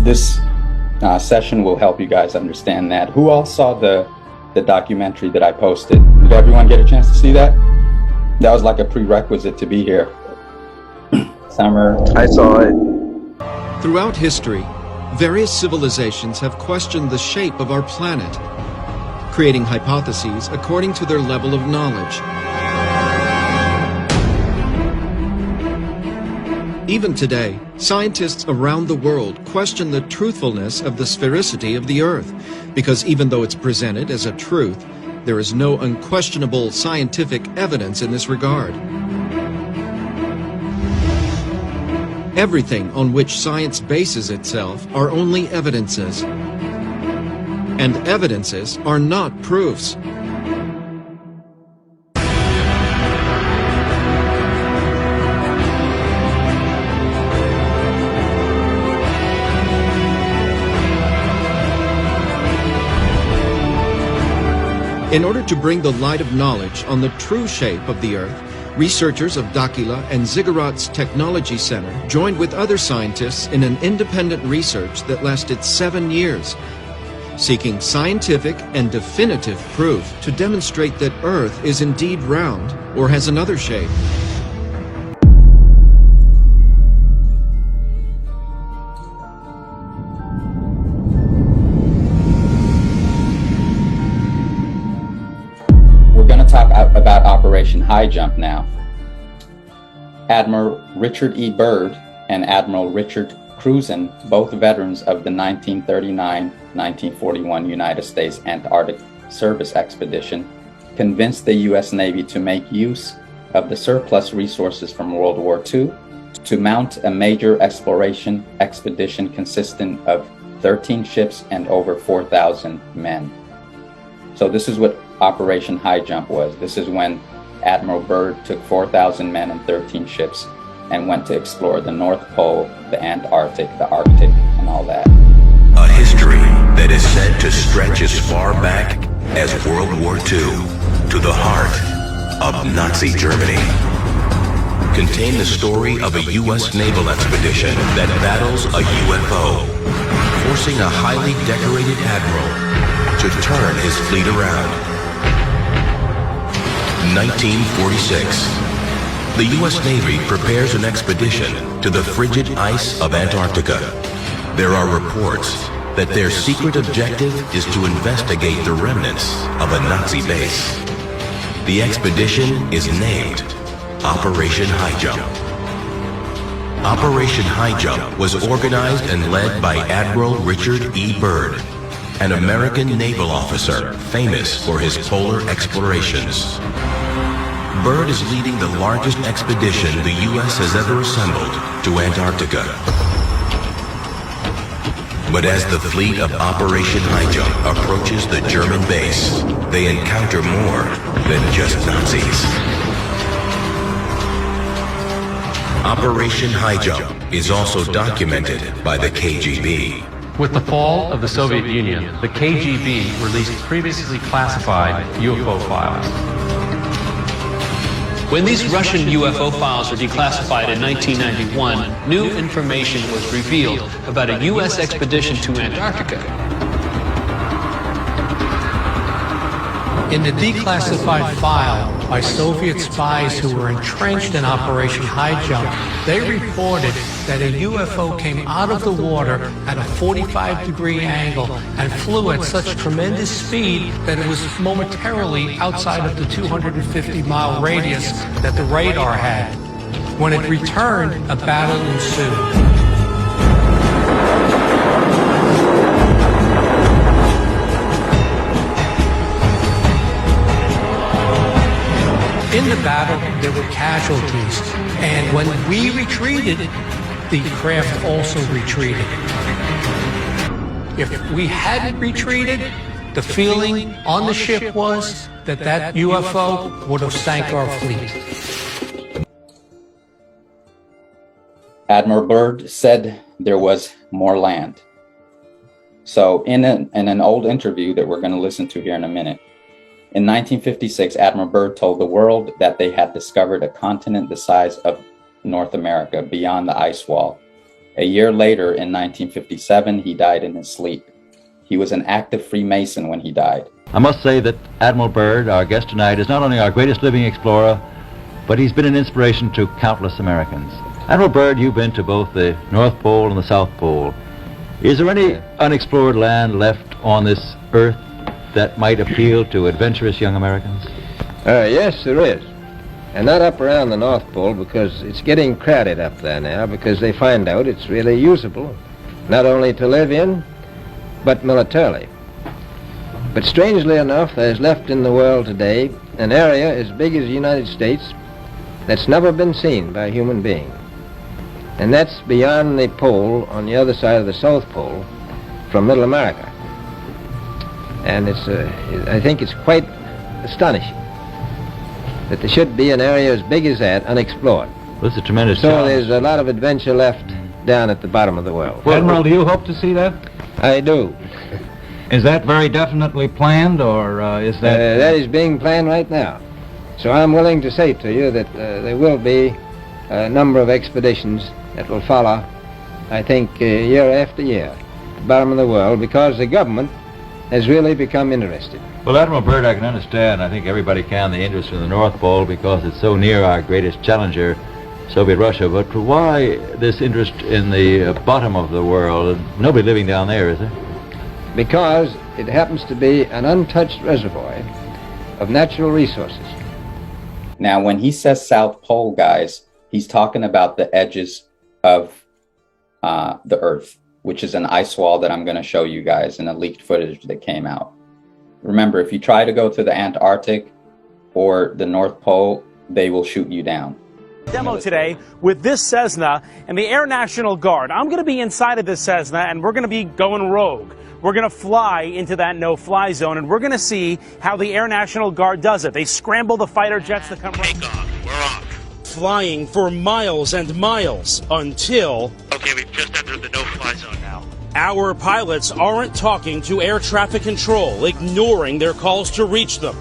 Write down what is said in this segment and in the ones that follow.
this session will help you guys understand that. Who all saw the documentary that I posted? Did everyone get a chance to see that? That was like a prerequisite to be here. Summer. I saw it. Throughout history, various civilizations have questioned the shape of our planet, creating hypotheses according to their level of knowledge. Even today, scientists around the world question the truthfulness of the sphericity of the Earth, because even though it's presented as a truth, there is no unquestionable scientific evidence in this regard. Everything on which science bases itself are only evidences, and evidences are not proofs. In order to bring the light of knowledge on the true shape of the Earth, researchers of Dakhila and Ziggurats Technology Center joined with other scientists in an independent research that lasted 7 years, seeking scientific and definitive proof to demonstrate that Earth is indeed round or has another shape. About Operation High Jump now. Admiral Richard E. Byrd and Admiral Richard Cruzen, both veterans of the 1939-1941 United States Antarctic Service Expedition, convinced the U.S. Navy to make use of the surplus resources from World War II to mount a major exploration expedition consisting of 13 ships and over 4,000 men. So this is what Operation High Jump was. This is when Admiral Byrd took 4,000 men and 13 ships and went to explore the North Pole, the Antarctic, the Arctic, and all that. A history that is said to stretch as far back as World War II, to the heart of Nazi Germany. Contain the story of a U.S. naval expedition that battles a UFO, forcing a highly decorated admiral to turn his fleet around. 1946. The U.S. Navy prepares an expedition to the frigid ice of Antarctica. There are reports that their secret objective is to investigate the remnants of a Nazi base. The expedition is named Operation High Jump. Operation High Jump was organized and led by Admiral Richard E. Byrd, an American naval officer famous for his polar explorations. Byrd is leading the largest expedition the U.S. has ever assembled to Antarctica. But as the fleet of Operation High Jump approaches the German base, they encounter more than just Nazis. Operation High Jump is also documented by the KGB. With the fall of the Soviet Union, the KGB released previously classified UFO files. When these Russian UFO files were declassified in 1991, new information was revealed about a U.S. expedition to Antarctica. In the declassified file by Soviet spies who were entrenched in Operation High Jump, they reported that a UFO came out of the water at a 45-degree angle and flew at such tremendous speed that it was momentarily outside of the 250-mile radius that the radar had. When it returned, a battle ensued. In the battle, there were casualties, and when we retreated, the craft also retreated. If we hadn't retreated, the feeling on the ship was that that UFO would have sank our fleet. Admiral Byrd said there was more land. So in an old interview that we're going to listen to here in a minute, in 1956, Admiral Byrd told the world that they had discovered a continent the size of North America beyond the ice wall. A year later, in 1957, he died in his sleep. He was an active Freemason when he died. I must say that Admiral Byrd, our guest tonight, is not only our greatest living explorer, but he's been an inspiration to countless Americans. Admiral Byrd, you've been to both the North Pole and the South Pole. Is there any unexplored land left on this earth that might appeal to adventurous young Americans? Yes, there is. And not up around the North Pole, because it's getting crowded up there now, because they find out it's really usable, not only to live in, but militarily. But strangely enough, there's left in the world today an area as big as the United States that's never been seen by a human being. And that's beyond the pole on the other side of the South Pole from Middle America. And I think it's quite astonishing that there should be an area as big as that unexplored. Well, it's a tremendous So challenge. there's a lot of adventure left down at the bottom of the world. Admiral, do you hope to see that? I do. Is that very definitely planned, or is that... That is being planned right now. So I'm willing to say to you that there will be a number of expeditions that will follow, I think, year after year, at the bottom of the world, because the government has really become interested. Well, Admiral Byrd, I can understand, I think everybody can, the interest in the North Pole because it's so near our greatest challenger, Soviet Russia. But why this interest in the bottom of the world? Nobody living down there, is there? Because it happens to be an untouched reservoir of natural resources. Now, when he says South Pole, guys, he's talking about the edges of the Earth, which is an ice wall that I'm going to show you guys in a leaked footage that came out. Remember, if you try to go to the Antarctic or the North Pole, they will shoot you down. Demo today with this Cessna and the Air National Guard. I'm going to be inside of this Cessna, and we're going to be going rogue. We're going to fly into that no-fly zone, and we're going to see how the Air National Guard does it. They scramble the fighter jets to come Take off. We're off. flying for miles and miles until... Okay, we've just entered the no-fly zone now. Our pilots aren't talking to air traffic control, ignoring their calls to reach them.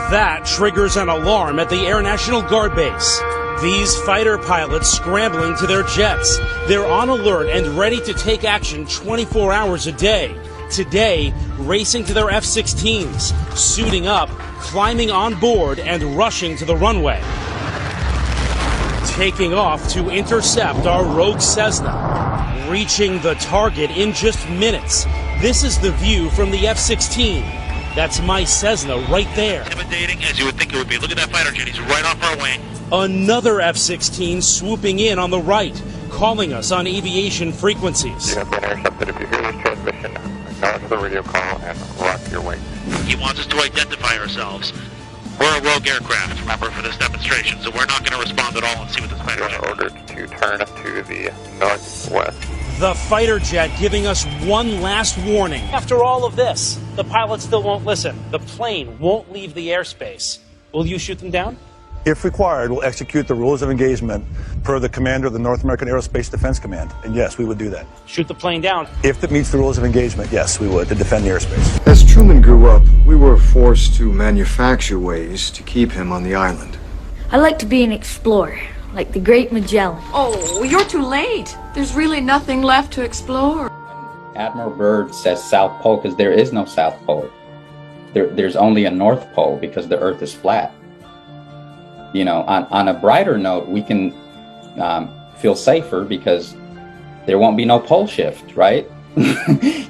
That triggers an alarm at the Air National Guard base. These fighter pilots scrambling to their jets. They're on alert and ready to take action 24 hours a day. Today, racing to their F-16s, suiting up, climbing on board, and rushing to the runway. Taking off to intercept our rogue Cessna, reaching the target in just minutes. This is the view from the F-16. That's my Cessna right there. Intimidating as you would think it would be. Look at that fighter jet. He's right off our wing. Another F-16 swooping in on the right, calling us on aviation frequencies. You have been intercepted. If you hear this transmission, acknowledge the radio call and rock your wings. He wants us to identify ourselves. We're a rogue aircraft, remember, for this demonstration, so we're not going to respond at all and see what this fighter You jet are ordered to turn to the northwest. The fighter jet giving us one last warning. After all of this, the pilots still won't listen. The plane won't leave the airspace. Will you shoot them down? If required, we'll execute the rules of engagement per the commander of the North American Aerospace Defense Command. And yes, we would do that. Shoot the plane down. If it meets the rules of engagement, yes, we would, to defend the airspace. As Truman grew up, we were forced to manufacture ways to keep him on the island. I'd like to be an explorer, like the great Magellan. Oh, you're too late. There's really nothing left to explore. Admiral Byrd says South Pole because there is no South Pole. There's only a North Pole because the Earth is flat. You know, on a brighter note, we can feel safer because there won't be no pole shift, right?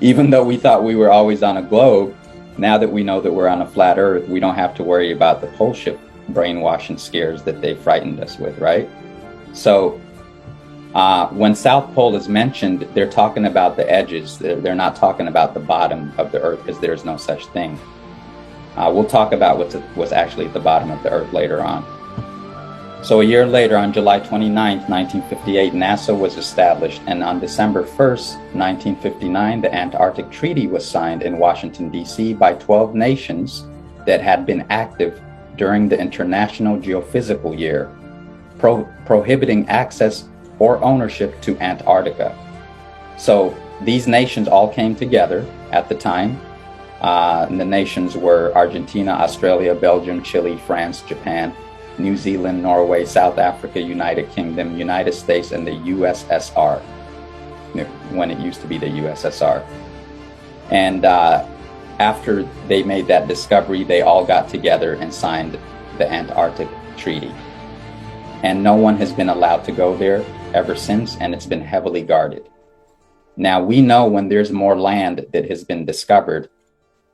Even though we thought we were always on a globe, now that we know that we're on a flat Earth, we don't have to worry about the pole shift brainwashing scares that they frightened us with, right? So when South Pole is mentioned, they're talking about the edges. They're not talking about the bottom of the Earth because there's no such thing. We'll talk about what's actually at the bottom of the Earth later on. So a year later, on July 29th, 1958, NASA was established, and on December 1st, 1959, the Antarctic Treaty was signed in Washington, D.C. by 12 nations that had been active during the International Geophysical Year, prohibiting access or ownership to Antarctica. So these nations all came together at the time. And the nations were Argentina, Australia, Belgium, Chile, France, Japan. New Zealand, Norway, South Africa, United Kingdom, United States, and the USSR, when it used to be the USSR. And after they made that discovery, they all got together and signed the Antarctic Treaty. And no one has been allowed to go there ever since, and it's been heavily guarded. Now, we know when there's more land that has been discovered,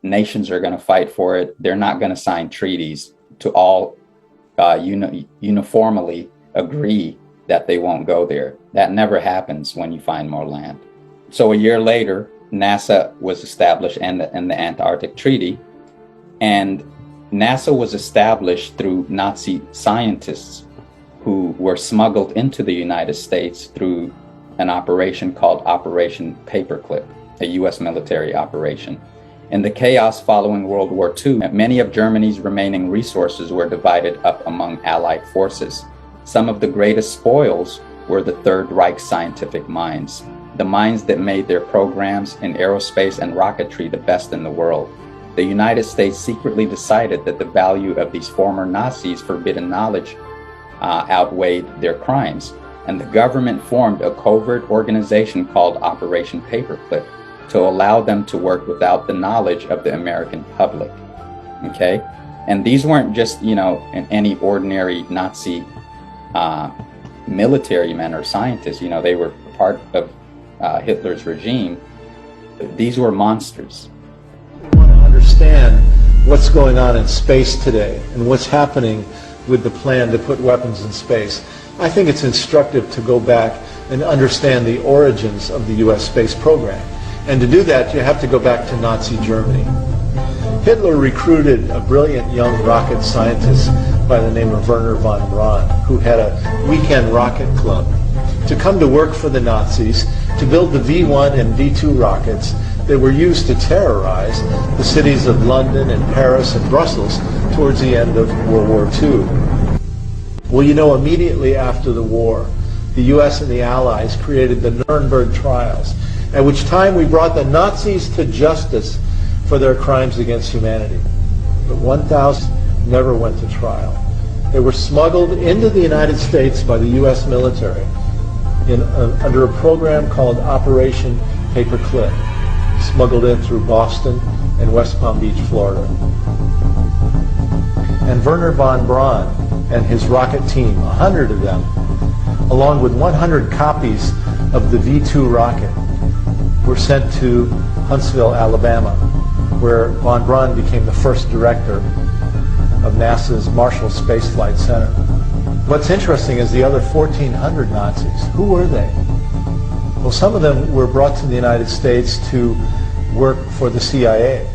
nations are going to fight for it. They're not going to sign treaties to all uniformly agree that they won't go there. That never happens when you find more land. So a year later, NASA was established and the Antarctic Treaty. And NASA was established through Nazi scientists who were smuggled into the United States through an operation called Operation Paperclip, a U.S. military operation. In the chaos following World War II, many of Germany's remaining resources were divided up among Allied forces. Some of the greatest spoils were the Third Reich scientific minds, the minds that made their programs in aerospace and rocketry the best in the world. The United States secretly decided that the value of these former Nazis' forbidden knowledge outweighed their crimes, and the government formed a covert organization called Operation Paperclip to allow them to work without the knowledge of the American public. Okay? And these weren't just, any ordinary Nazi military men or scientists. They were part of Hitler's regime. These were monsters. We want to understand what's going on in space today and what's happening with the plan to put weapons in space. I think it's instructive to go back and understand the origins of the U.S. space program. And to do that, you have to go back to Nazi Germany. Hitler recruited a brilliant young rocket scientist by the name of Wernher von Braun, who had a weekend rocket club, to come to work for the Nazis to build the V-1 and V-2 rockets that were used to terrorize the cities of London and Paris and Brussels towards the end of World War II. Well, immediately after the war, the U.S. and the Allies created the Nuremberg trials, at which time we brought the Nazis to justice for their crimes against humanity. But 1,000 never went to trial. They were smuggled into the United States by the U.S. military under a program called Operation Paperclip, smuggled in through Boston and West Palm Beach, Florida. And Wernher von Braun and his rocket team, 100 of them, along with 100 copies of the V-2 rocket, were sent to Huntsville, Alabama, where von Braun became the first director of NASA's Marshall Space Flight Center. What's interesting is the other 1,400 Nazis. Who were they? Well, some of them were brought to the United States to work for the CIA.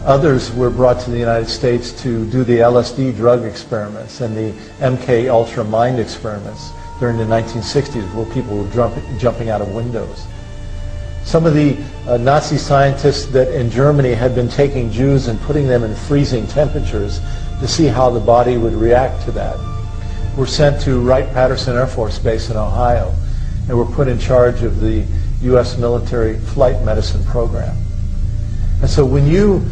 Others were brought to the United States to do the LSD drug experiments and the MK Ultra mind experiments during the 1960s, where people were jumping out of windows. Some of the Nazi scientists that in Germany had been taking Jews and putting them in freezing temperatures to see how the body would react to that were sent to Wright-Patterson Air Force Base in Ohio and were put in charge of the U.S. military flight medicine program. And so when you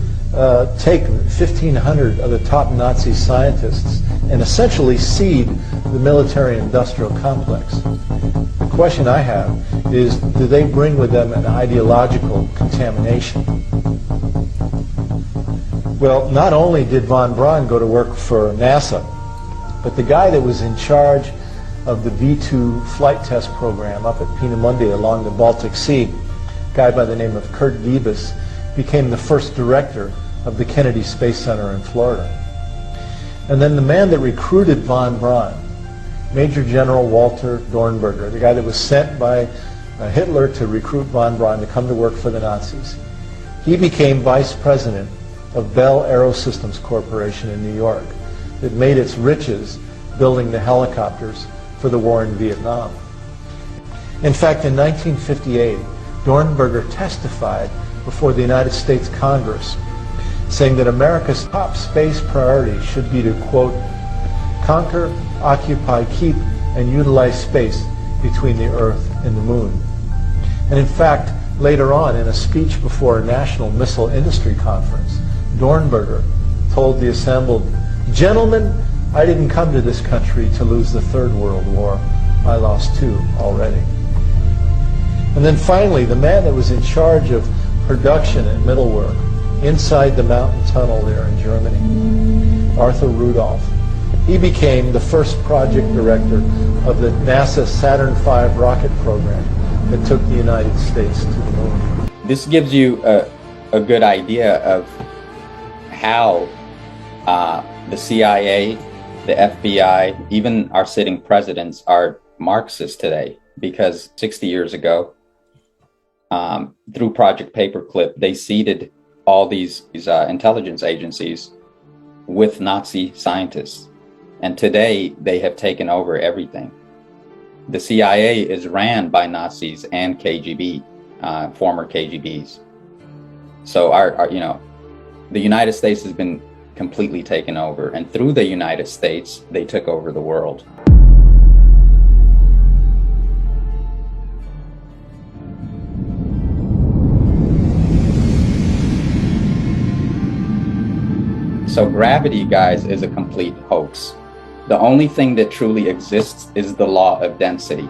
take 1,500 of the top Nazi scientists and essentially seed the military-industrial complex, the question I have is, do they bring with them an ideological contamination? Well, not only did von Braun go to work for NASA, but the guy that was in charge of the V-2 flight test program up at Peenemünde along the Baltic Sea, a guy by the name of Kurt Debus, became the first director of the Kennedy Space Center in Florida. And then the man that recruited von Braun, Major General Walter Dornberger, the guy that was sent by Hitler to recruit von Braun to come to work for the Nazis, he became vice president of Bell Aerosystems Corporation in New York that made its riches building the helicopters for the war in Vietnam. In fact, in 1958, Dornberger testified before the United States Congress saying that America's top space priority should be to, quote, conquer, occupy, keep, and utilize space between the Earth and the Moon. And in fact, later on in a speech before a National Missile Industry Conference, Dornberger told the assembled, "Gentlemen, I didn't come to this country to lose the Third World War. I lost 2 already. And then finally, the man that was in charge of production at Mittelwerk, inside the mountain tunnel there in Germany, Arthur Rudolph. He became the first project director of the NASA Saturn V rocket program that took the United States to the moon. This gives you a good idea of how the CIA, the FBI, even our sitting presidents are Marxists today, because 60 years ago, through Project Paperclip, they seeded all these intelligence agencies with Nazi scientists. And today, they have taken over everything. The CIA is ran by Nazis and KGB, former KGBs. So the United States has been completely taken over. And through the United States, they took over the world. So gravity, guys, is a complete hoax. The only thing that truly exists is the law of density.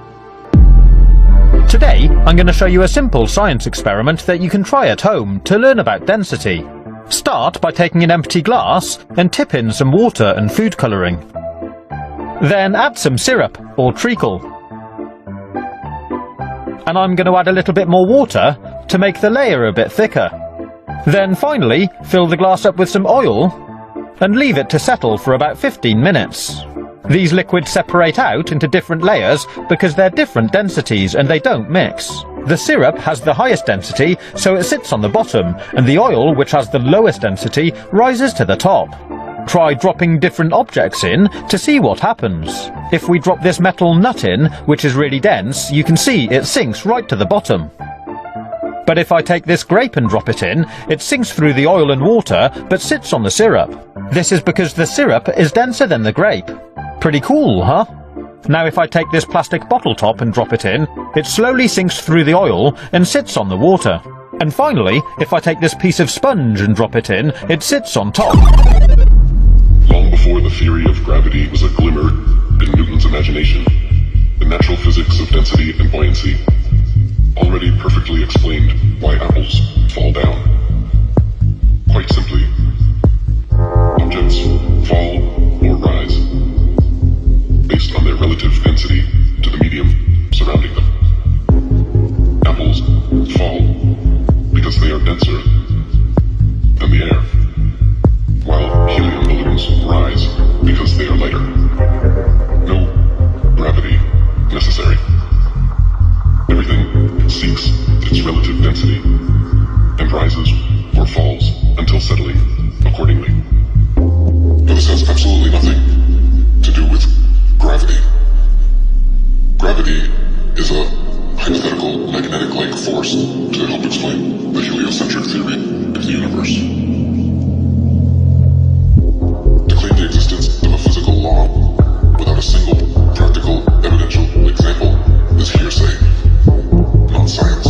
Today, I'm going to show you a simple science experiment that you can try at home to learn about density. Start by taking an empty glass and tip in some water and food colouring. Then add some syrup or treacle. And I'm going to add a little bit more water to make the layer a bit thicker. Then finally, fill the glass up with some oil and leave it to settle for about 15 minutes. These liquids separate out into different layers because they're different densities and they don't mix. The syrup has the highest density, so it sits on the bottom, and the oil, which has the lowest density, rises to the top. Try dropping different objects in to see what happens. If we drop this metal nut in, which is really dense, you can see it sinks right to the bottom. But if I take this grape and drop it in, it sinks through the oil and water, but sits on the syrup. This is because the syrup is denser than the grape. Pretty cool, huh? Now if I take this plastic bottle top and drop it in, it slowly sinks through the oil and sits on the water. And finally, if I take this piece of sponge and drop it in, it sits on top. Long before the theory of gravity was a glimmer in Newton's imagination, the natural physics of density and buoyancy already perfectly explained why apples fall down. Quite simply, objects fall or rise based on their relative density to the medium surrounding them. Apples fall because they are denser than the air, while helium balloons rise because they are lighter. No gravity necessary. Everything seeks its relative density and rises or falls until settling accordingly. But this has absolutely nothing to do with gravity. Gravity is a hypothetical magnetic-like force to help explain the heliocentric theory of the universe. To claim the existence of a physical law without a single practical evidential example is hearsay, not science.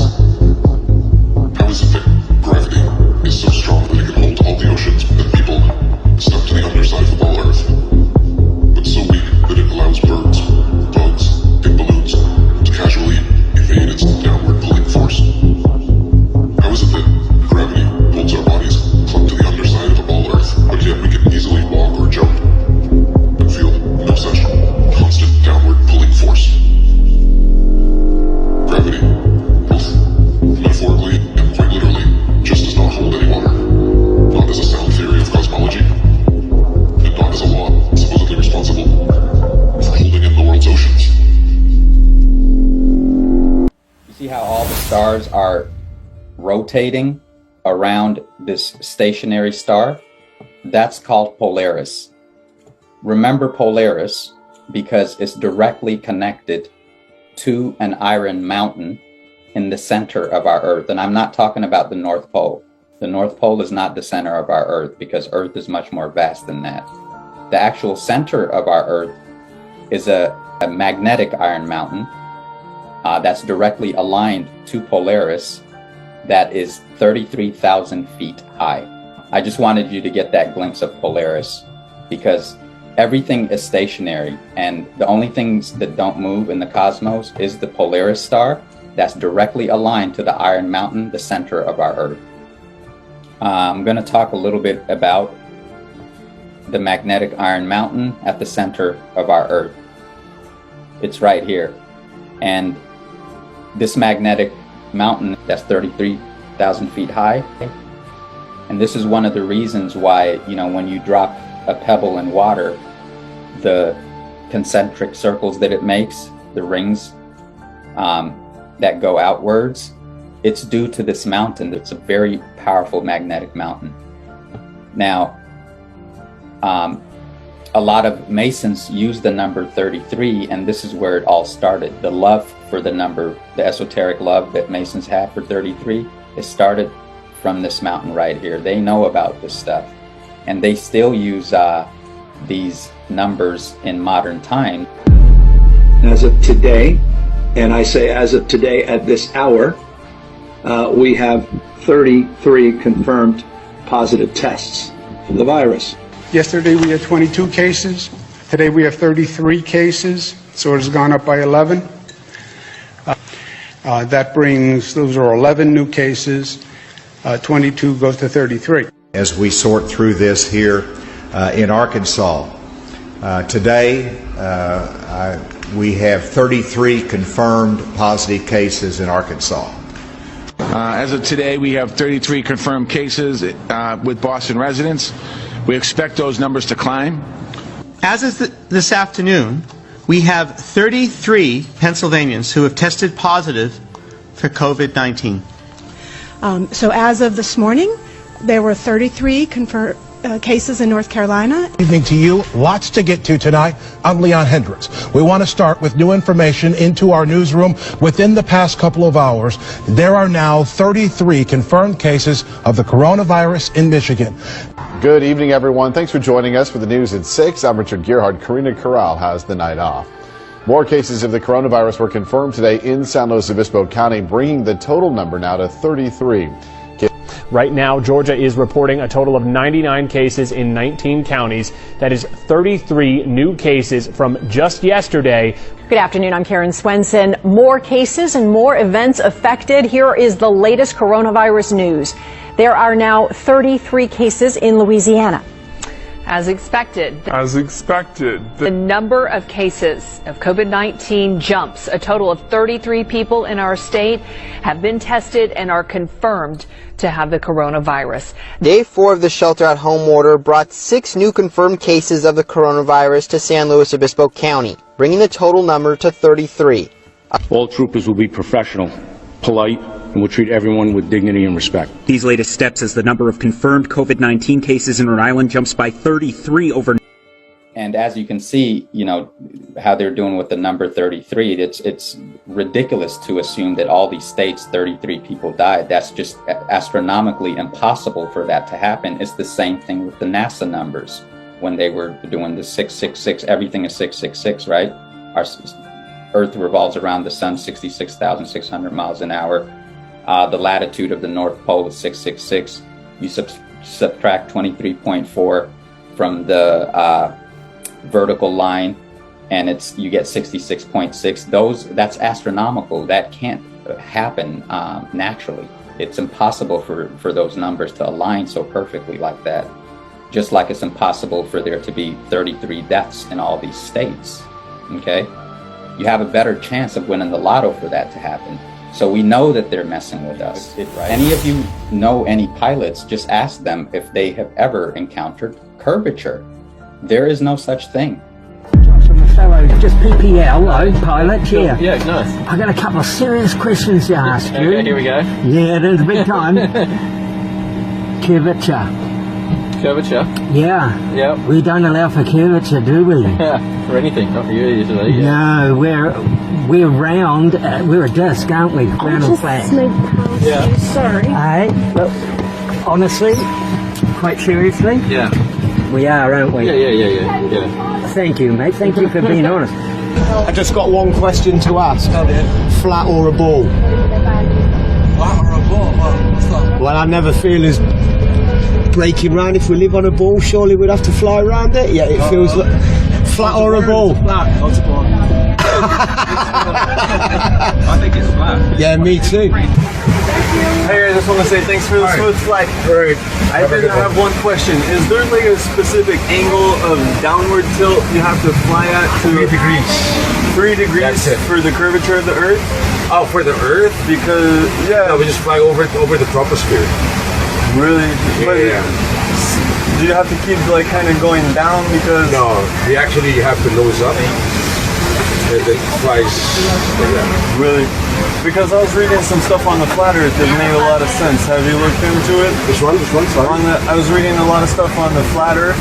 How is it that gravity is so strong that it can hold all the oceans and people stuck to the underside of the ball Earth, but so weak that it allows birds, bugs, and balloons to casually evade its downward pulling force? How is it that gravity holds our bodies clumped to the underside of the ball Earth, but yet we can easily walk or jump and feel no such constant downward pulling force? Gravity, both metaphorically and quite literally, just does not hold any water. Not as a sound theory of cosmology, and not as a law supposedly responsible for holding in the world's oceans. You see how all the stars are rotating around this stationary star? That's called Polaris. Remember Polaris because it's directly connected to an iron mountain in the center of our Earth. And I'm not talking about the North Pole. The North Pole is not the center of our Earth because Earth is much more vast than that. The actual center of our Earth is a magnetic iron mountain that's directly aligned to Polaris that is 33,000 feet high. I just wanted you to get that glimpse of Polaris because everything is stationary, and the only things that don't move in the cosmos is the Polaris star that's directly aligned to the Iron Mountain, the center of our Earth. I'm going to talk a little bit about the magnetic Iron Mountain at the center of our Earth. It's right here. And this magnetic mountain that's 33,000 feet high. And this is one of the reasons why, when you drop a pebble in water, the concentric circles that it makes, the rings that go outwards, it's due to this mountain. It's a very powerful magnetic mountain. Now, a lot of Masons use the number 33, and this is where it all started. The love for the number, the esoteric love that Masons have for 33, it started from this mountain right here. They know about this stuff, and they still use these numbers in modern time. As of today, and I say as of today at this hour, we have 33 confirmed positive tests for the virus. Yesterday we had 22 cases. Today we have 33 cases, so it has gone up by 11. That brings, those are 11 new cases. 22 goes to 33. As we sort through this here in Arkansas, today we have 33 confirmed positive cases in Arkansas. As of today, we have 33 confirmed cases with Boston residents. We expect those numbers to climb. As of this afternoon, we have 33 Pennsylvanians who have tested positive for COVID-19. So as of this morning, there were 33 confirmed cases in North Carolina. Good evening to you. Lots to get to tonight. I'm Leon Hendricks. We want to start with new information into our newsroom. Within the past couple of hours, there are now 33 confirmed cases of the coronavirus in Michigan. Good evening, everyone. Thanks for joining us for the news at 6. I'm Richard Gearhart. Karina Corral has the night off. More cases of the coronavirus were confirmed today in San Luis Obispo County, bringing the total number now to 33. Right now, Georgia is reporting a total of 99 cases in 19 counties. That is 33 new cases from just yesterday. Good afternoon, I'm Karen Swenson. More cases and more events affected. Here is the latest coronavirus news. There are now 33 cases in Louisiana. As expected. The number of cases of COVID-19 jumps. A total of 33 people in our state have been tested and are confirmed to have the coronavirus. Day 4 of the shelter-at-home order brought 6 new confirmed cases of the coronavirus to San Luis Obispo County, bringing the total number to 33. All troopers will be professional, polite, and will treat everyone with dignity and respect. These latest steps as the number of confirmed COVID-19 cases in Rhode Island jumps by 33 over. And as you can see, how they're doing with the number 33, it's ridiculous to assume that all these states, 33 people died. That's just astronomically impossible for that to happen. It's the same thing with the NASA numbers. When they were doing the 666, everything is 666, right? Our Earth revolves around the sun 66,600 miles an hour. The latitude of the North Pole is 666. You subtract 23.4 from the vertical line, and you get 66.6. That's astronomical. That can't happen naturally. It's impossible for those numbers to align so perfectly like that. Just like it's impossible for there to be 33 deaths in all these states. Okay, you have a better chance of winning the lotto for that to happen. So we know that they're messing with us. Any of you know any pilots, just ask them if they have ever encountered curvature. There is no such thing. Hello, just PPL, pilot, here. Yeah, nice. I've got a couple of serious questions to ask you. Okay, here we go. Yeah, there's a big time. Curvature. Curvature? Yeah. Yeah. We don't allow for curvature, do we? Yeah, for anything, not for you usually. Yeah. No, we're round, we're a disc, aren't we? Round and flat. Yeah. Sorry. Hey, look, honestly, quite seriously? Yeah. We are, aren't we? Yeah. Thank you, mate. Thank you for being honest. I just got one question to ask. Flat or a ball? Flat or a ball? What's that? Well, I never feel as breaking round. If we live on a ball, surely we'd have to fly around it. Yeah, it feels like flat or a ball. Flat. I think it's flat. Yeah, me too. Hey, I just want to say thanks for the smooth flight. Right. I have one question. Is there like a specific angle of downward tilt you have to fly at to 3 degrees. 3 degrees for the curvature of the Earth? Oh, for the Earth? Because no, we just fly over the troposphere. Really? Yeah. Do you have to keep like kind of going down because? No, we actually have to nose up. And it flies like that. Really? Because I was reading some stuff on the flat Earth that made a lot of sense. Have you looked into it? Which one? Sorry? I was reading a lot of stuff on the flat Earth.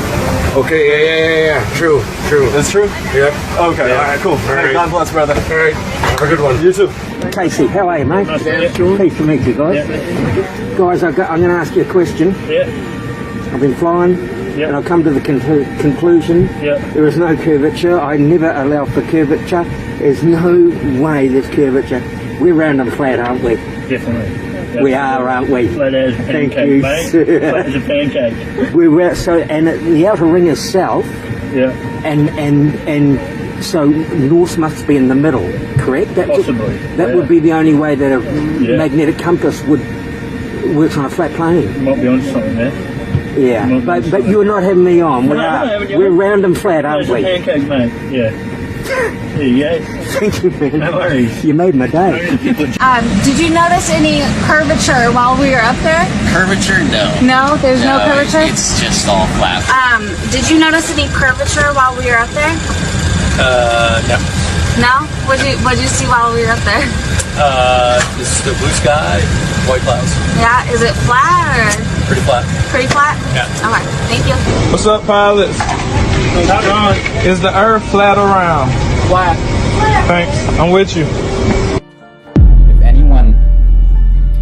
Okay, yeah. True. That's true? Yep. Okay, Yeah. alright, cool. All Hey, right. God bless, brother. Alright, have a good one. You too. Casey, how are you, mate? Nice to meet you. Pleased to meet you, guys. Guys, I'm going to ask you a question. Yeah. I've been flying, and I've come to the conclusion there is no curvature. I never allow for curvature. There's no way there's curvature. We're round and flat, aren't we? Definitely. We are, aren't we? Flat as a Thank pancake, you, mate. sir. Flat as a pancake. We're so, and the outer ring is south. Yeah. And so north must be in the middle, correct? Possibly. That would be the only way that a magnetic compass would work on a flat plane. Might be onto something there. Yeah, but you're not having me on. We're round and flat, aren't we? Flat as a pancake, mate. Yeah. There you go. Thank you, man. No worries. You made my day. Did you notice any curvature while we were up there? Curvature? No. No, there's no curvature? It's just all flat. Did you notice any curvature while we were up there? No. No? What'd you see while we were up there? This is the blue sky, white clouds. Yeah, is it flat or? Pretty flat. Pretty flat? Yeah. Okay, thank you. What's up, pilots? Is the Earth flat or round? Flat. Thanks. I'm with you. If anyone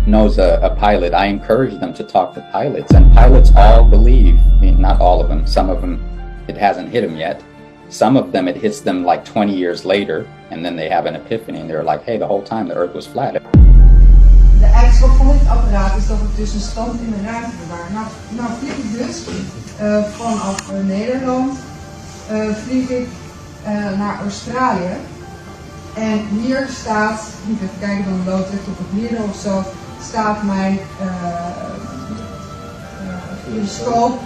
knows a pilot, I encourage them to talk to pilots. And pilots all believe, I mean, not all of them, some of them it hasn't hit them yet. Some of them it hits them like 20 years later, and then they have an epiphany and they're like, hey, the whole time the Earth was flat. De eigenschap van dit apparaat is dat het dus een stand in de ruimte bewaart. Nou vlieg ik dus vanaf Nederland vlieg ik naar Australië. En hier staat, moet even kijken, dan lood ik op het midden of zo, staat mijn gyroscoop,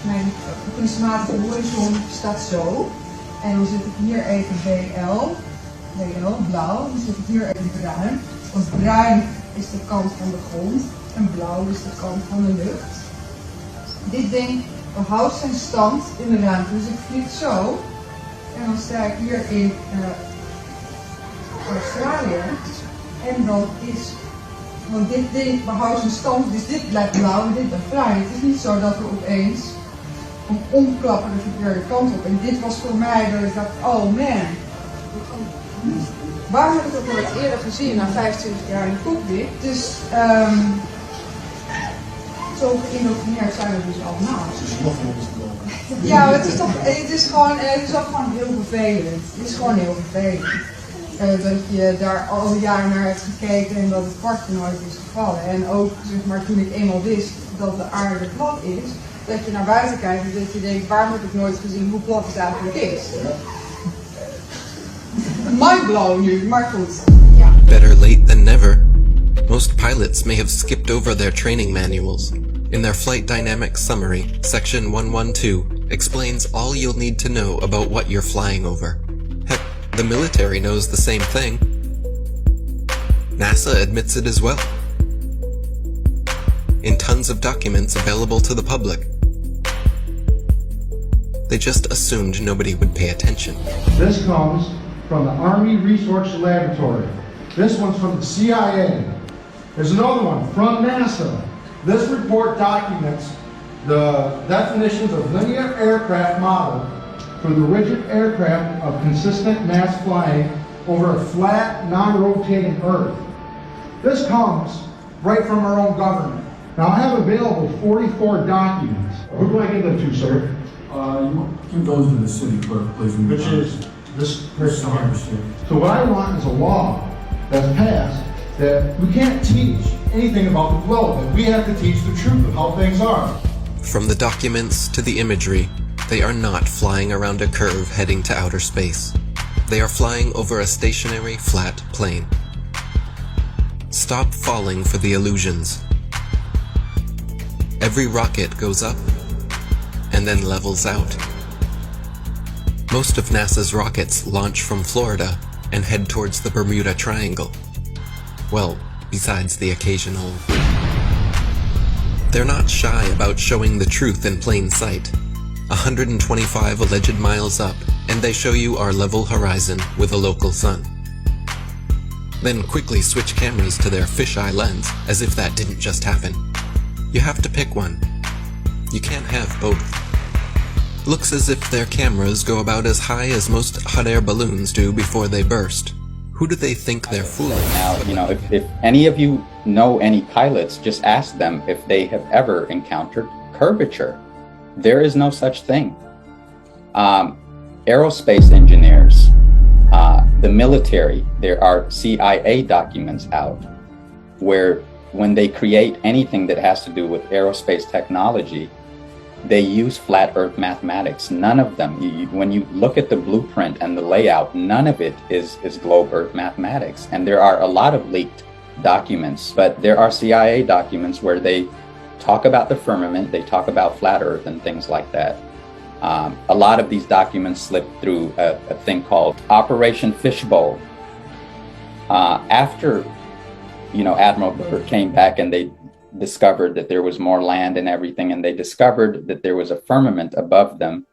mijn kunstmatige horizon staat zo. En dan zit ik hier even BL, blauw, dan zit ik hier even bruin. Want bruin is de kant van de grond en blauw is de kant van de lucht. Dit ding behoudt zijn stand in de ruimte, dus ik vlieg zo. En dan sta ik hier in Australië. En dan is, want dit ding behoudt zijn stand, dus dit blijft blauw en dit blijft bruin. Het is niet zo dat we opeens omklappen de verkeerde kant op. En dit was voor mij dat ik dacht, oh man. Waar heb ik het nooit eerder gezien, na 25 jaar in de cockpit? Dus zo geïndoctrineerd zijn we dus allemaal. Ja, het is ook gewoon heel vervelend. Het is gewoon heel vervelend. Dat je daar al jaren naar hebt gekeken en dat het kwartje nooit is gevallen. En ook zeg maar, toen ik eenmaal wist dat de aarde plat is, dat je naar buiten kijkt en dat je denkt, waar heb ik nooit gezien hoe plat het eigenlijk is. Mindblown nu, maar goed. Ja. Better late than never. Most pilots may have skipped over their training manuals. In their Flight Dynamics Summary, Section 112 explains all you'll need to know about what you're flying over. Heck, the military knows the same thing. NASA admits it as well. In tons of documents available to the public. They just assumed nobody would pay attention. This comes from the Army Research Laboratory. This one's from the CIA. There's another one from NASA. This report documents the definitions of linear aircraft model for the rigid aircraft of consistent mass flying over a flat, non-rotating Earth. This comes right from our own government. Now I have available 44 documents. Who do I give them to, sir? You give those to the city clerk, please. Which is this person here. So what I want is a law that's passed that we can't teach anything about the globe, and we have to teach the truth of how things are. From the documents to the imagery, they are not flying around a curve heading to outer space. They are flying over a stationary, flat plane. Stop falling for the illusions. Every rocket goes up and then levels out. Most of NASA's rockets launch from Florida and head towards the Bermuda Triangle. Well, besides the occasional... They're not shy about showing the truth in plain sight. 125 alleged miles up, and they show you our level horizon with a local sun. Then quickly switch cameras to their fisheye lens, as if that didn't just happen. You have to pick one. You can't have both. Looks as if their cameras go about as high as most hot air balloons do before they burst. Who do they think they're fooling? Now, if any of you know any pilots, just ask them if they have ever encountered curvature. There is no such thing. Aerospace engineers, the military, there are CIA documents out where when they create anything that has to do with aerospace technology, they use flat earth mathematics. None of them, when you look at the blueprint and the layout, none of it is globe earth mathematics. And there are a lot of leaked documents, but there are CIA documents where they talk about the firmament, they talk about flat earth and things like that. A lot of these documents slip through a thing called Operation Fishbowl. After, Admiral Byrd came back and they discovered that there was more land and everything, and they discovered that there was a firmament above them,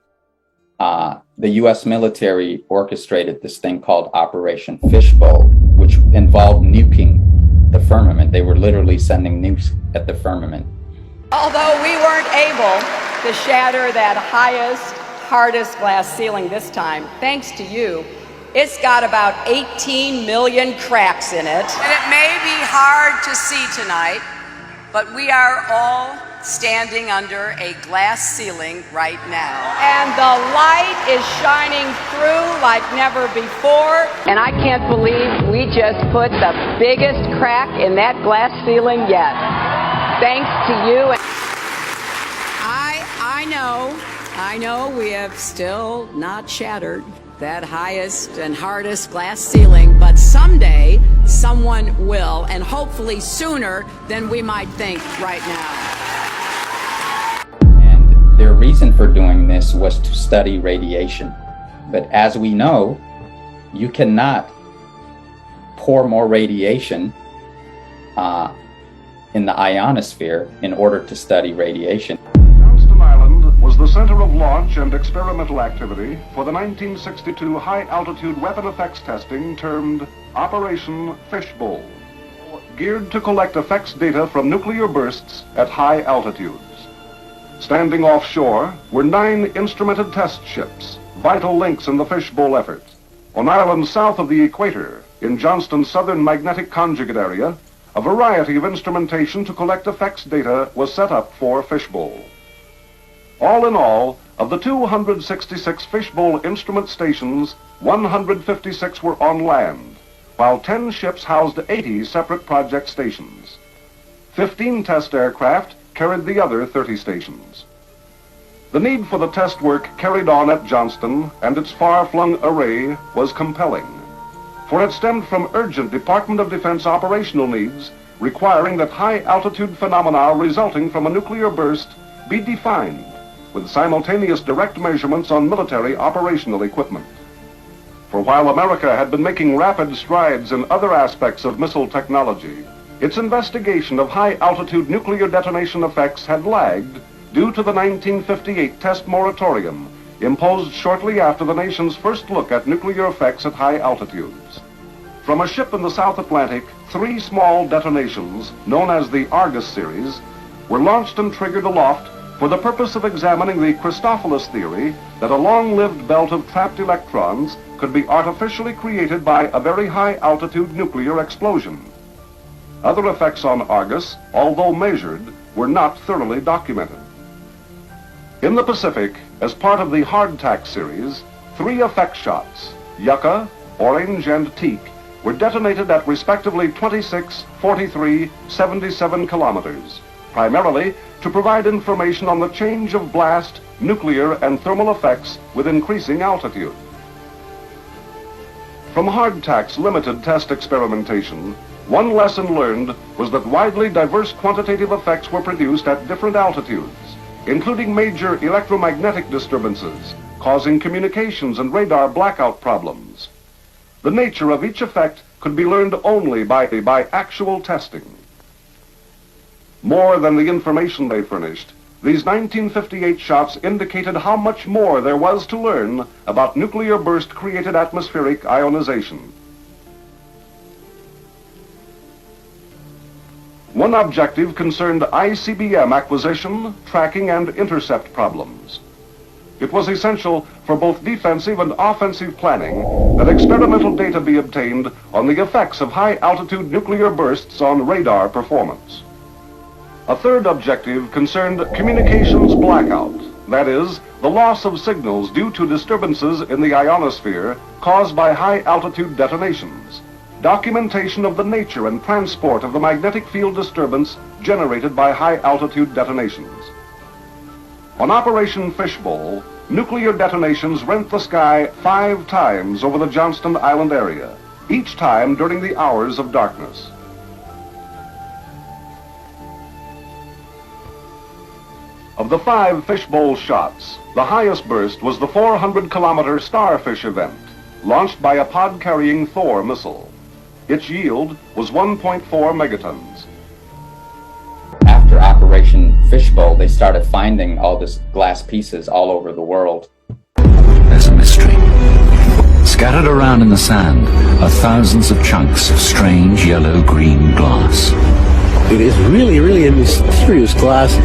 the U.S. military orchestrated this thing called Operation Fishbowl, which involved nuking the firmament. They were literally sending nukes at the firmament. Although we weren't able to shatter that highest, hardest glass ceiling this time, thanks to you, it's got about 18 million cracks in it. And it may be hard to see tonight, but we are all standing under a glass ceiling right now. And the light is shining through like never before. And I can't believe we just put the biggest crack in that glass ceiling yet. Thanks to you. I know we have still not shattered that highest and hardest glass ceiling, but someday someone will, and hopefully sooner than we might think right now. And their reason for doing this was to study radiation. But as we know, you cannot pour more radiation in the ionosphere in order to study radiation. Johnston Island was the center of launch and experimental activity for the 1962 high-altitude weapon effects testing termed Operation Fishbowl, geared to collect effects data from nuclear bursts at high altitudes. Standing offshore were 9 instrumented test ships, vital links in the Fishbowl effort. On islands south of the equator, in Johnston's southern magnetic conjugate area, a variety of instrumentation to collect effects data was set up for Fishbowl. All in all, of the 266 Fishbowl instrument stations, 156 were on land, while 10 ships housed 80 separate project stations. 15 test aircraft carried the other 30 stations. The need for the test work carried on at Johnston and its far-flung array was compelling, for it stemmed from urgent Department of Defense operational needs requiring that high-altitude phenomena resulting from a nuclear burst be defined with simultaneous direct measurements on military operational equipment. For while America had been making rapid strides in other aspects of missile technology, its investigation of high-altitude nuclear detonation effects had lagged due to the 1958 test moratorium imposed shortly after the nation's first look at nuclear effects at high altitudes. From a ship in the South Atlantic, 3 small detonations, known as the Argus series, were launched and triggered aloft for the purpose of examining the Christophilus theory that a long-lived belt of trapped electrons could be artificially created by a very high-altitude nuclear explosion. Other effects on Argus, although measured, were not thoroughly documented. In the Pacific, as part of the Hardtack series, 3 effect shots, Yucca, Orange, and Teak, were detonated at respectively 26, 43, 77 kilometers, primarily to provide information on the change of blast, nuclear, and thermal effects with increasing altitude. From Hardtack's limited test experimentation, one lesson learned was that widely diverse quantitative effects were produced at different altitudes, including major electromagnetic disturbances, causing communications and radar blackout problems. The nature of each effect could be learned only by actual testing. More than the information they furnished, these 1958 shots indicated how much more there was to learn about nuclear burst-created atmospheric ionization. One objective concerned ICBM acquisition, tracking, and intercept problems. It was essential for both defensive and offensive planning that experimental data be obtained on the effects of high-altitude nuclear bursts on radar performance. A third objective concerned communications blackout, that is, the loss of signals due to disturbances in the ionosphere caused by high-altitude detonations, documentation of the nature and transport of the magnetic field disturbance generated by high-altitude detonations. On Operation Fishbowl, nuclear detonations rent the sky 5 times over the Johnston Island area, each time during the hours of darkness. Of the 5 fishbowl shots, the highest burst was the 400-kilometer Starfish event, launched by a pod-carrying Thor missile. Its yield was 1.4 megatons. After Operation Fishbowl, they started finding all these glass pieces all over the world. There's a mystery. Scattered around in the sand are thousands of chunks of strange yellow-green glass. It is really, really a mysterious glass.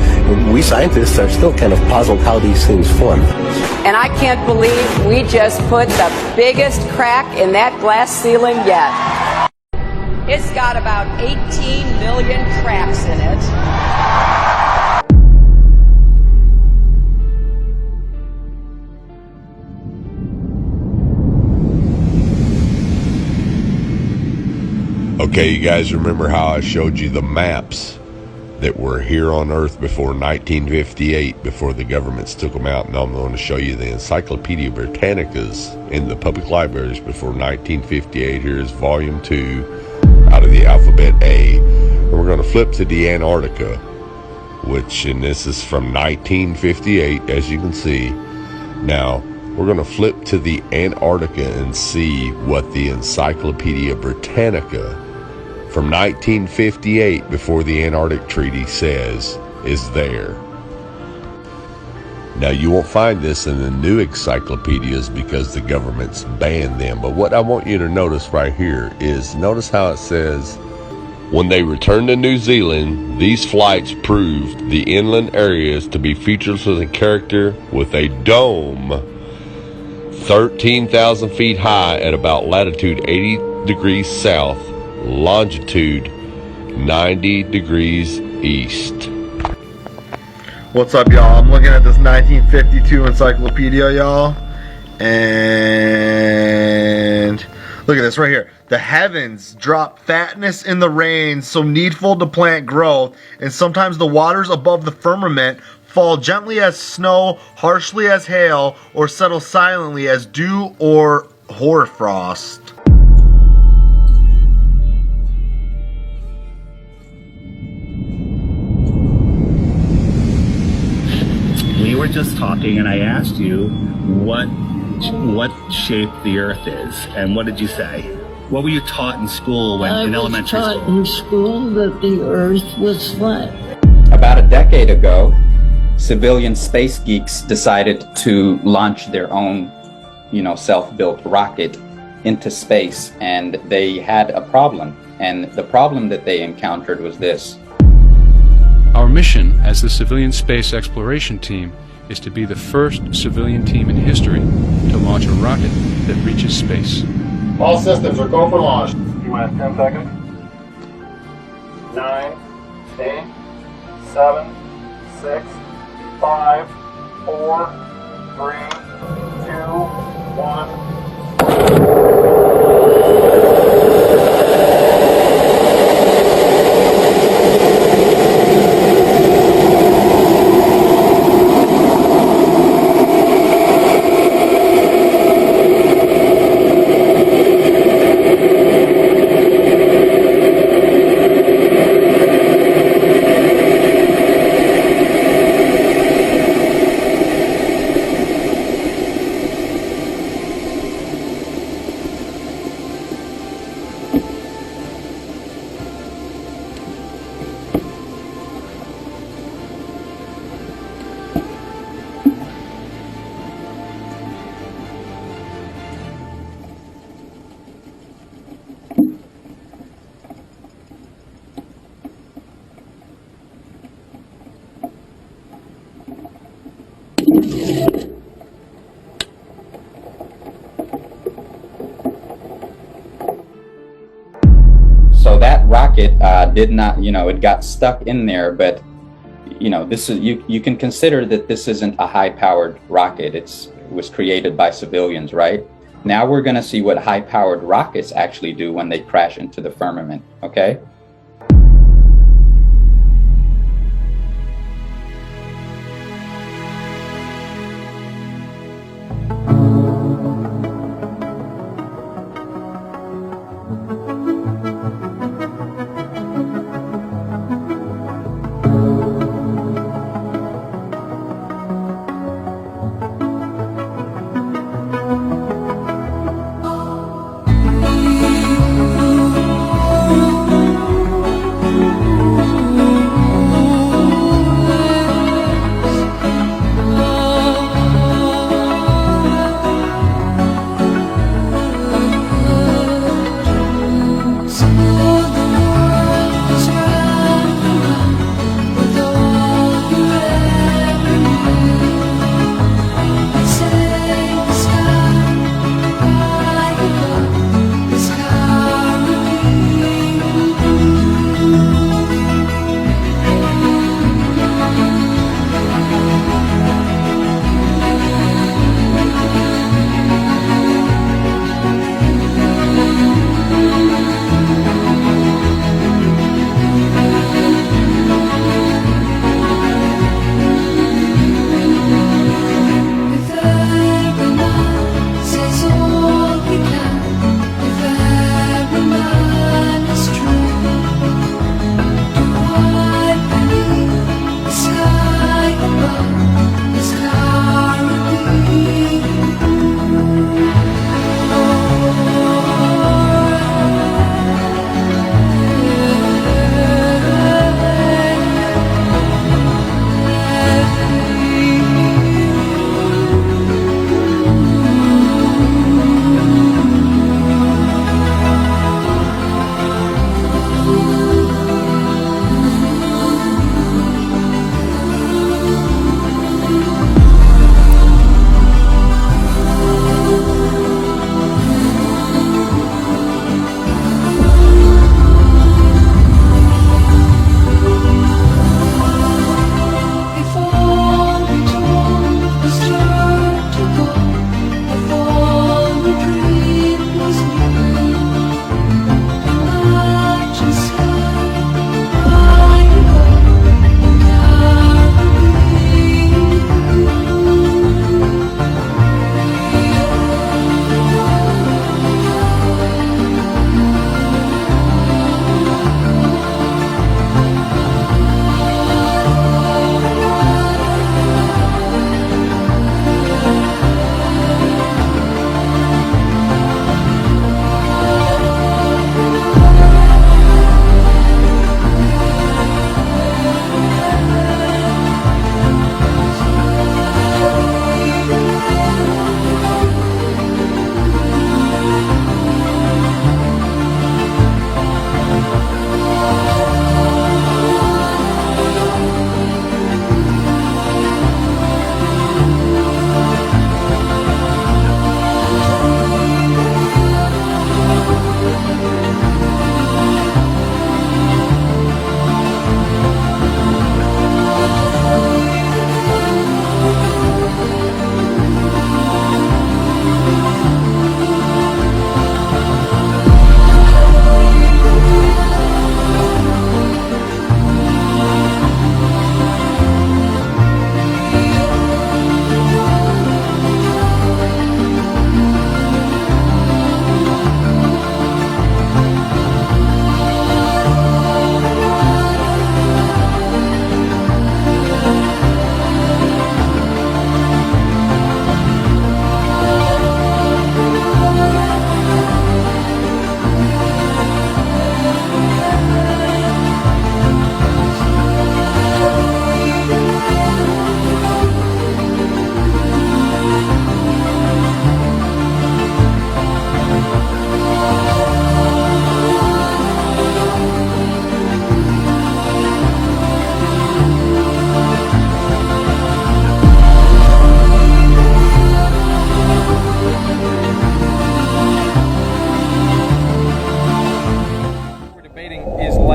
We scientists are still kind of puzzled how these things form. And I can't believe we just put the biggest crack in that glass ceiling yet. It's got about 18 million cracks in it. Okay, you guys remember how I showed you the maps that were here on Earth before 1958, before the governments took them out? And I'm going to show you the Encyclopedia Britannicas in the public libraries before 1958. Here's volume 2 out of the alphabet A. And we're going to flip to the Antarctica, and this is from 1958, as you can see. Now, we're going to flip to the Antarctica and see what the Encyclopedia Britannica from 1958, before the Antarctic Treaty, says is there. Now, you won't find this in the new encyclopedias because the government's banned them. But what I want you to notice right here is, notice how it says, when they returned to New Zealand, these flights proved the inland areas to be featureless in character, with a dome 13,000 feet high at about latitude 80 degrees south, longitude 90 degrees east. What's up, y'all? I'm looking at this 1952 encyclopedia, y'all, and look at this right here. The heavens drop fatness in the rain, so needful to plant growth, and sometimes the waters above the firmament fall gently as snow, harshly as hail, or settle silently as dew or hoarfrost. We were just talking, and I asked you what shape the Earth is, and what did you say? What were you taught in school in elementary school? I was taught in school that the Earth was flat. About a decade ago, civilian space geeks decided to launch their own, self-built rocket into space, and they had a problem. And the problem that they encountered was this. Our mission as the Civilian Space Exploration Team is to be the first civilian team in history to launch a rocket that reaches space. All systems are go for launch. You want 10 seconds? 9, 8, 7, 6, 5, 4, 3, 2, 1. rocket did not, it got stuck in there, but this is you can consider that this isn't a high-powered rocket. It was created by civilians, right? Now we're going to see what high-powered rockets actually do when they crash into the firmament, okay?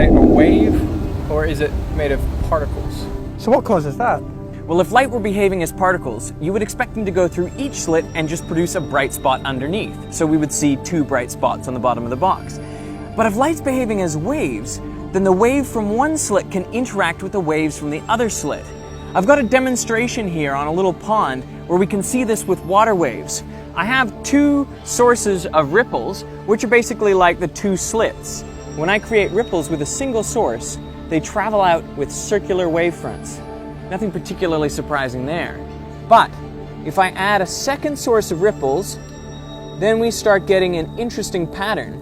light a wave, or is it made of particles? So what causes that? Well, if light were behaving as particles, you would expect them to go through each slit and just produce a bright spot underneath. So we would see two bright spots on the bottom of the box. But if light's behaving as waves, then the wave from one slit can interact with the waves from the other slit. I've got a demonstration here on a little pond where we can see this with water waves. I have two sources of ripples, which are basically like the two slits. When I create ripples with a single source, they travel out with circular wavefronts. Nothing particularly surprising there. But if I add a second source of ripples, then we start getting an interesting pattern.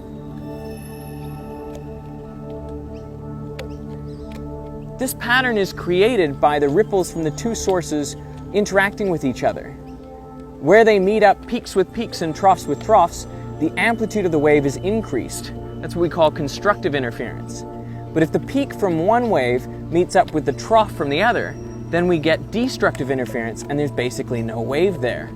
This pattern is created by the ripples from the two sources interacting with each other. Where they meet up peaks with peaks and troughs with troughs, the amplitude of the wave is increased. That's what we call constructive interference. But if the peak from one wave meets up with the trough from the other, then we get destructive interference and there's basically no wave there.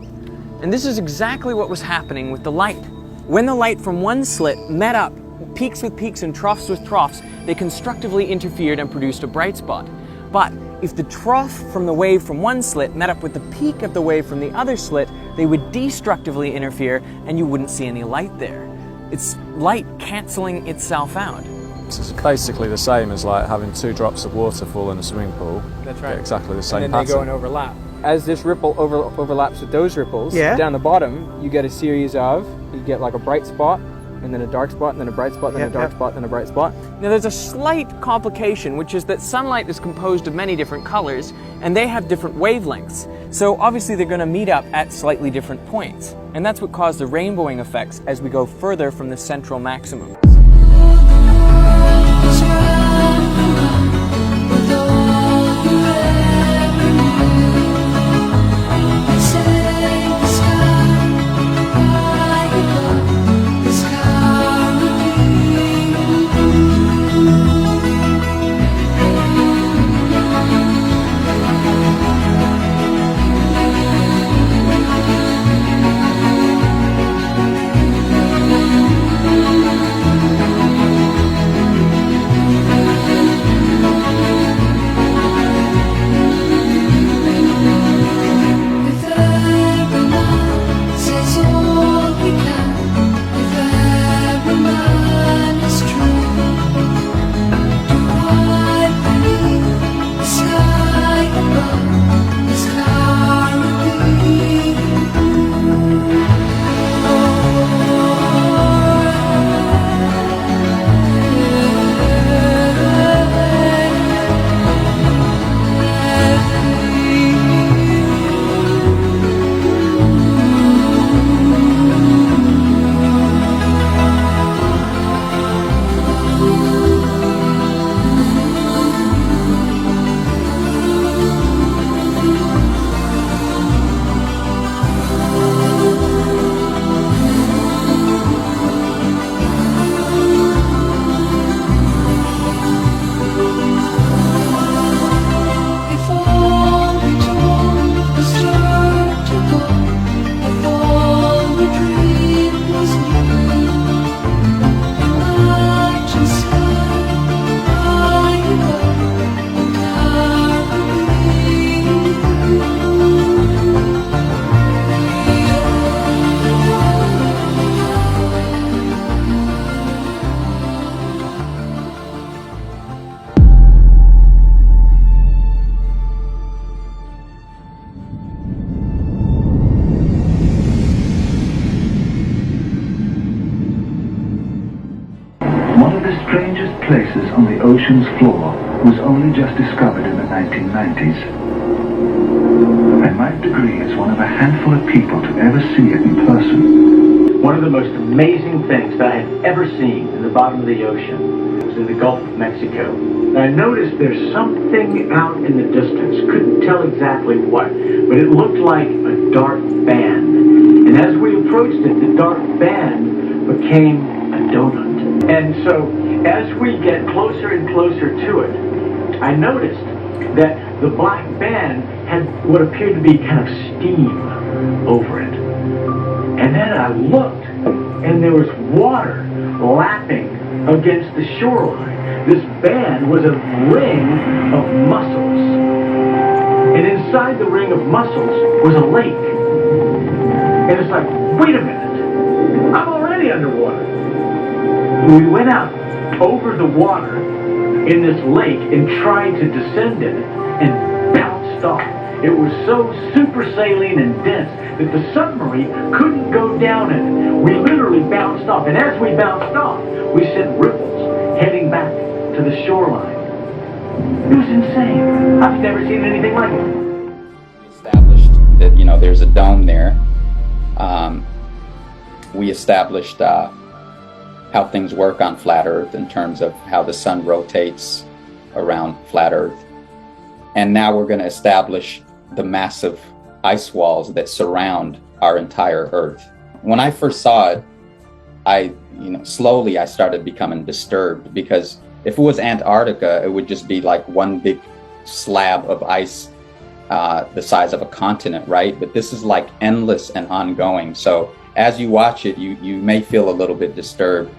And this is exactly what was happening with the light. When the light from one slit met up, peaks with peaks and troughs with troughs, they constructively interfered and produced a bright spot. But if the trough from the wave from one slit met up with the peak of the wave from the other slit, they would destructively interfere and you wouldn't see any light there. It's light canceling itself out. It's basically the same as like having two drops of water fall in a swimming pool. That's right. Exactly the same and then pattern. They go and overlap. As this ripple overlaps with those ripples, down the bottom, you get a series of, you get like a bright spot, and then a dark spot, and then a bright spot, then a dark spot, then a bright spot. Now there's a slight complication, which is that sunlight is composed of many different colors, and they have different wavelengths. So obviously they're going to meet up at slightly different points. And that's what caused the rainbowing effects as we go further from the central maximum. Places on the ocean's floor was only just discovered in the 1990s. I might degree as one of a handful of people to ever see it in person. One of the most amazing things that I had ever seen in the bottom of the ocean was in the Gulf of Mexico. And I noticed there's something out in the distance, couldn't tell exactly what, but it looked like a dark band. And as we approached it, the dark band became a donut. And so as we get closer and closer to it, I noticed that the black band had what appeared to be kind of steam over it. And then I looked, and there was water lapping against the shoreline. This band was a ring of mussels. And inside the ring of mussels was a lake. And it's like, wait a minute, I'm already underwater. We went out over the water in this lake and tried to descend in it and bounced off. It was so super saline and dense that the submarine couldn't go down in it. We literally bounced off, and as we bounced off, we sent ripples heading back to the shoreline. It was insane. I've never seen anything like it. Established that, you know, there's a dome there. We established how things work on flat Earth in terms of how the sun rotates around flat Earth. And now we're going to establish the massive ice walls that surround our entire Earth. When I first saw it, slowly I started becoming disturbed, because if it was Antarctica, it would just be like one big slab of ice the size of a continent, right? But this is like endless and ongoing. So as you watch it, you may feel a little bit disturbed.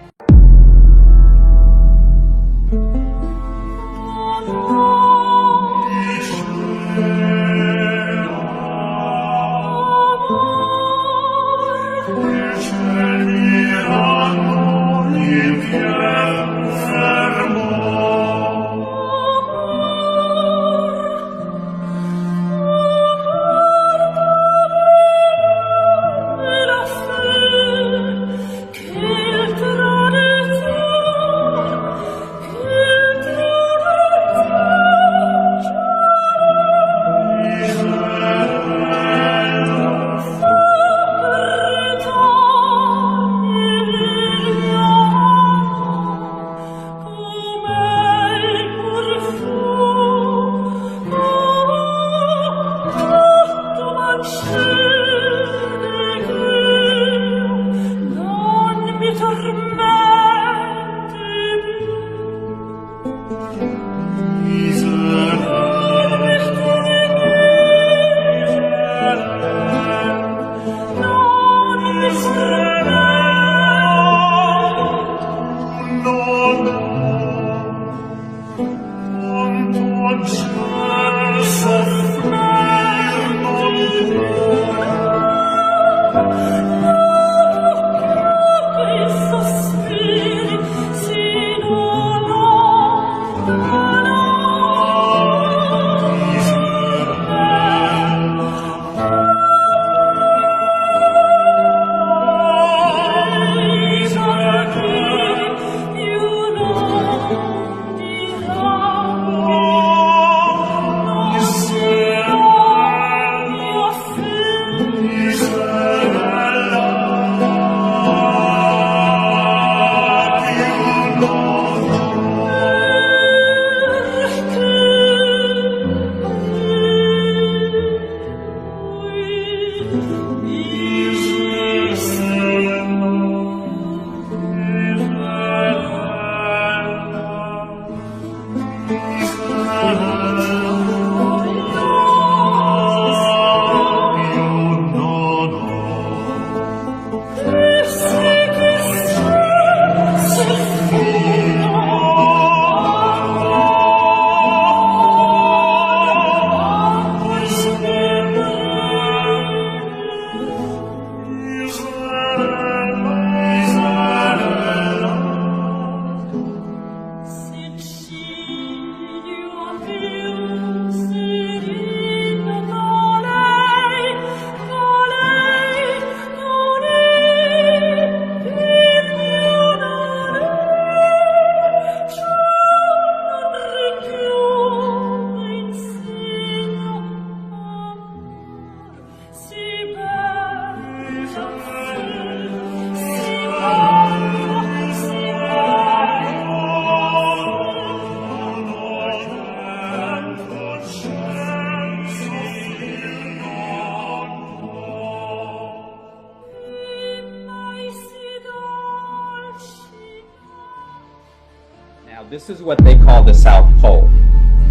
This is what they call the South Pole,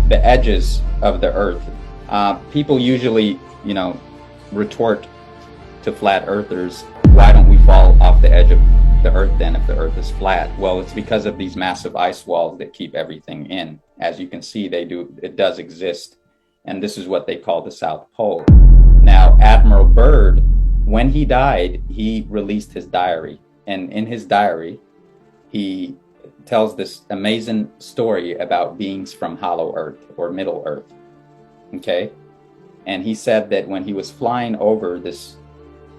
the edges of the Earth. People usually, retort to flat earthers, why don't we fall off the edge of the Earth then if the Earth is flat? Well, it's because of these massive ice walls that keep everything in. As you can see, it does exist. And this is what they call the South Pole. Now, Admiral Byrd, when he died, he released his diary. And in his diary, he tells this amazing story about beings from Hollow Earth or Middle Earth. Okay? And he said that when he was flying over this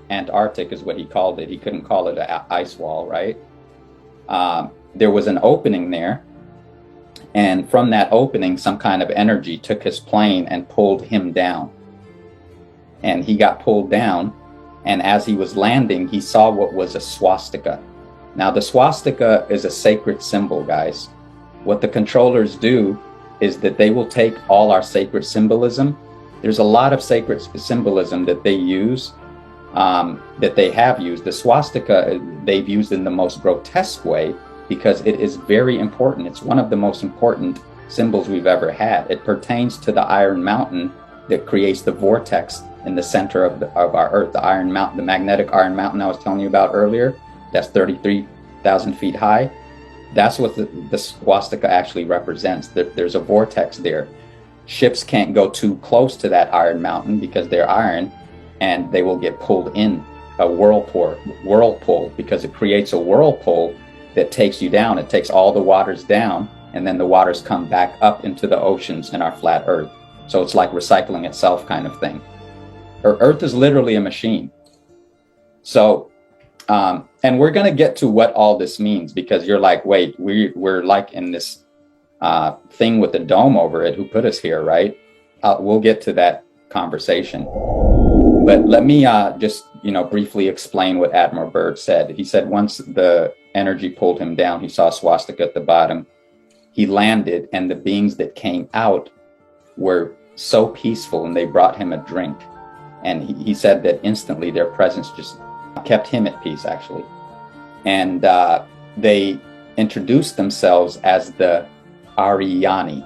Antarctic, is what he called it. He couldn't call it an ice wall, right? There was an opening there. And from that opening, some kind of energy took his plane and pulled him down. And he got pulled down. And as he was landing, he saw what was a swastika. Now, the swastika is a sacred symbol, guys. What the controllers do is that they will take all our sacred symbolism. There's a lot of sacred symbolism that they use, that they have used. The swastika they've used in the most grotesque way because it is very important. It's one of the most important symbols we've ever had. It pertains to the Iron Mountain that creates the vortex in the center of our Earth, the Iron Mountain, the magnetic Iron Mountain I was telling you about earlier. That's 33,000 feet high. That's what the swastika actually represents. There's a vortex there. Ships can't go too close to that Iron Mountain because they're iron, and they will get pulled in a whirlpool, because it creates a whirlpool that takes you down. It takes all the waters down, and then the waters come back up into the oceans in our flat Earth. So it's like recycling itself kind of thing. Earth is literally a machine. So, and we're going to get to what all this means, because you're like, wait, we're like in this thing with the dome over it. Who put us here, right? We'll get to that conversation. But let me just, briefly explain what Admiral Byrd said. He said once the energy pulled him down, he saw a swastika at the bottom. He landed, and the beings that came out were so peaceful, and they brought him a drink. And he said that instantly their presence just kept him at peace, actually. And they introduced themselves as the Ariani,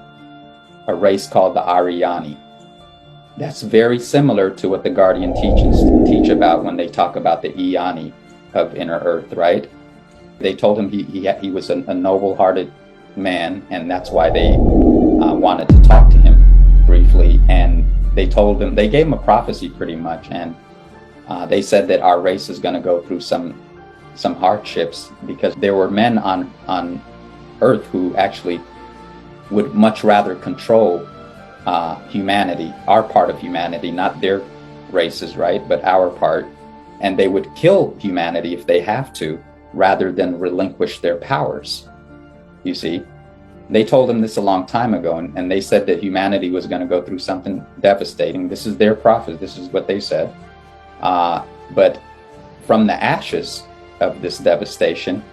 a race called the Ariani. That's very similar to what the Guardian teachings teach about when they talk about the Iani of inner Earth, right? They told him he was a noble-hearted man, and that's why they wanted to talk to him briefly. And they told him, they gave him a prophecy pretty much, and they said that our race is going to go through some hardships, because there were men on Earth who actually would much rather control humanity, our part of humanity, not their races, right, but our part. And they would kill humanity if they have to, rather than relinquish their powers. You see, they told him this a long time ago, and they said that humanity was going to go through something devastating. This is their prophet. This is what they said. But from the ashes of this devastation,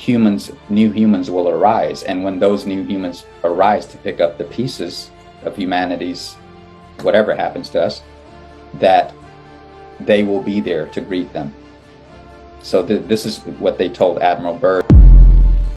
new humans will arise. And when those new humans arise to pick up the pieces of humanity's, whatever happens to us, that they will be there to greet them. So this is what they told Admiral Byrd.